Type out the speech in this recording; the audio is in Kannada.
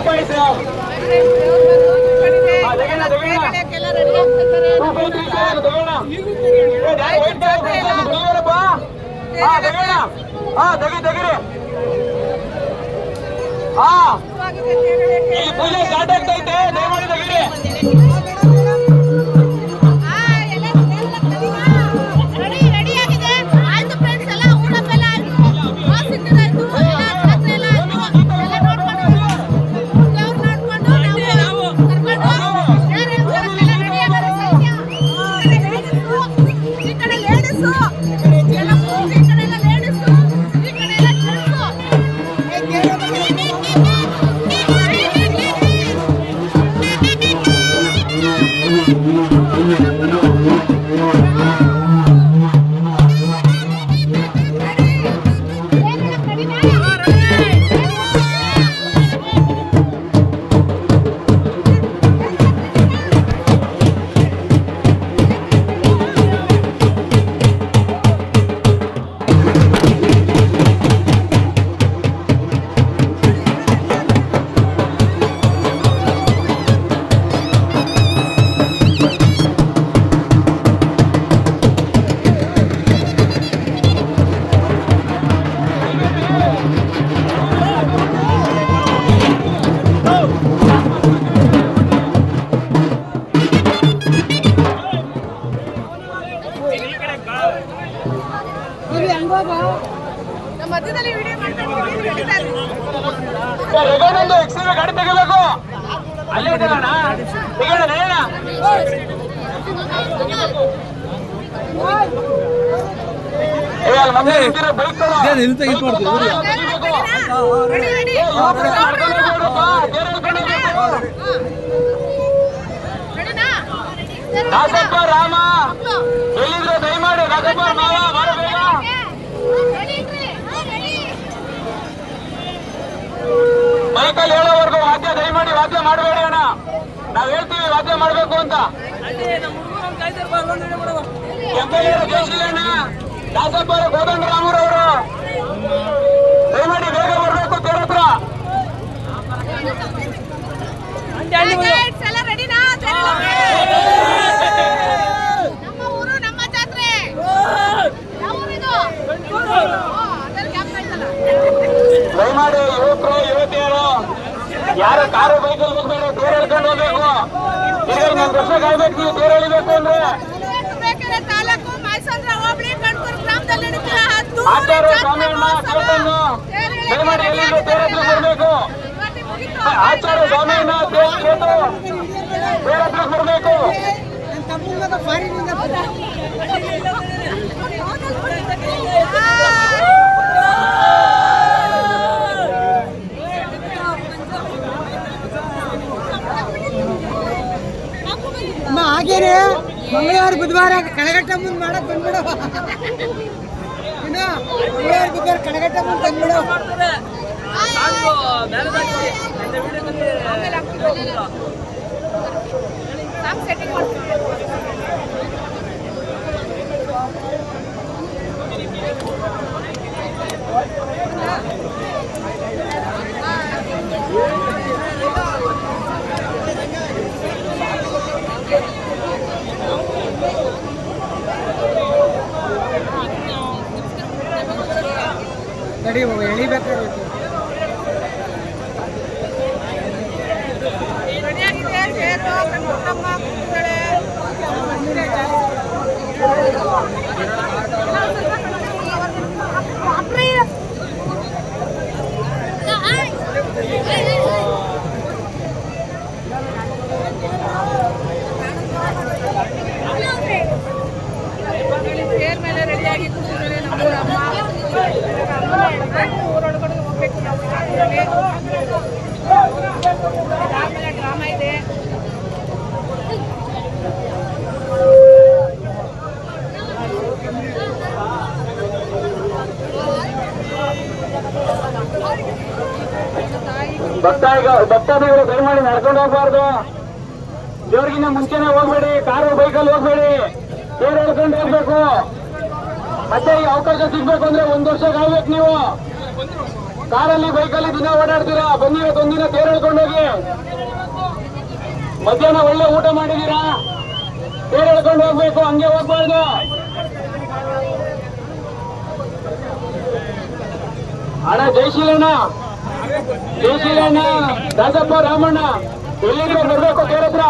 ಈ ಪೂಜೆ ಸ್ಟಾರ್ಟ್ ಆಗ್ತೈತೆ, ದಯಮಾಡಿ ತೆಗೀರಿ. ಗಾಡಿ ತೆಗಬೇಕು, ಅಲ್ಲೇ ತೆಗೋಣ, ರಾಜಪ್ಪ ರಾಮ ಎಲ್ಲಿದ್ರು ದಯಮಾಡಿ, ರಾಜಪ್ಪ ಮಾವ ಮಾಡಬೇಕ. ಮೈಕಲ್ ಹೇಳೋವರೆಗೂ ವಾದ್ಯ ದಯಮಾಡಿ ವಾದ್ಯ ಮಾಡಬೇಡಿ ಅಣ್ಣ, ನಾವ್ ಹೇಳ್ತೀವಿ ವಾದ್ಯ ಮಾಡ್ಬೇಕು ಅಂತ. ಜಯಶೀಲಣ್ಣ, ದಾಸಪ್ಪ ಕೋದಂಡರಾಮರವರು ದಯಮಾಡಿ ಬೇಗ ಬರ್ಬೇಕು ತೇರ ಹತ್ರ. ದಯಮಾಡಿ ಯುವಕರು ಯುವತಿಯರು ಯಾರು ಕಾರು ಬೈಕಲ್ಲಿ ಹೋಗ್ಬೇಡಿ, ತೇರು ಹೇಳ್ಕೊಂಡು ಹೋಗ್ಬೇಕು. ಈಗ ಇನ್ನೊಂದು ವರ್ಷ ಕಾಯ್ಬೇಕು, ನೀವು ತೇರು ಎಳಿಬೇಕು ಅಂದ್ರೆ. ಆಚಾರ್ಯ ಸ್ವಾಮಿಯಣ್ಣ ಕೇಳ್ತಾನು, ದಯಮಾಡಿ ಎಲ್ಲಿಂದ ತೇರ ಹತ್ರ ಬರ್ಬೇಕು. ಆಚಾರ್ಯ ಸ್ವಾಮಿಯಣ್ಣ ಕೇಳ್ತು ತೇರ ಹತ್ರ ಬರ್ಬೇಕು. ಹಾಗೇನೆ ಮಂಗಳವಾರ ಬುಧವಾರ ಕಡಗಟ್ಟ ಮುಂದೆ ಮಾಡಕ್ ಬಂದ್ಬಿಡು. ಮಂಗಳವಾರ ಬುಧವಾರ ಕಡಗಟ್ಟ ಮುಂದೆ ಬಂದ್ಬಿಡು. ನಡಿ ಎಳಿಬೇಕಾಗಿತ್ತು. ಚೇರ್ ಮೇಲೆ ರೆಡಿಯಾಗಿ ಕೂತಿದ್ದಾರೆ ನಮ್ಮ ಅಮ್ಮ. ಊರೊಳಗಡೆ ಹೋಗ್ಬೇಕು ನಾವು. ಆಮೇಲೆ ಡ್ರಾಮಾ ಇದೆ. ಭಕ್ತಾದಿಗಳು ದಯಮಾಡಿ ನಡ್ಕೊಂಡು ಹೋಗ್ಬಾರ್ದು. ದೇವ್ರಿಗಿನ್ನ ಮುಂಚೆನೆ ಹೋಗ್ಬೇಡಿ, ಕಾರು ಬೈಕಲ್ಲಿ ಹೋಗ್ಬೇಡಿ, ತೇರು ಎಳ್ಕೊಂಡು ಹೋಗ್ಬೇಕು. ಮತ್ತೆ ಈ ಅವಕಾಶ ಸಿಗ್ಬೇಕು ಅಂದ್ರೆ 1 ವರ್ಷ ಕಾಯ್ಬೇಕು ನೀವು. ಕಾರಲ್ಲಿ ಬೈಕಲ್ಲಿ ದಿನ ಓಡಾಡ್ತೀರಾ, ಬನ್ನಿ ಒಂದಿನ ತೇರು ಎಳ್ಕೊಂಡು ಹೋಗಿ. ಮಧ್ಯಾಹ್ನ ಒಳ್ಳೆ ಊಟ ಮಾಡಿದೀರಾ, ತೇರು ಎಳ್ಕೊಂಡು ಹೋಗ್ಬೇಕು, ಹಂಗೆ ಹೋಗ್ಬಾರ್ದು. ಅಣ್ಣ ಜಯಶೀಲಣ್ಣ, ಜಯಶೀಲಣ್ಣ, ರಾಜಪ್ಪ, ರಾಮಣ್ಣ ಎಲ್ಲಿದ್ರೆ ಬರ್ಬೇಕು ತೇರ ಹತ್ರ.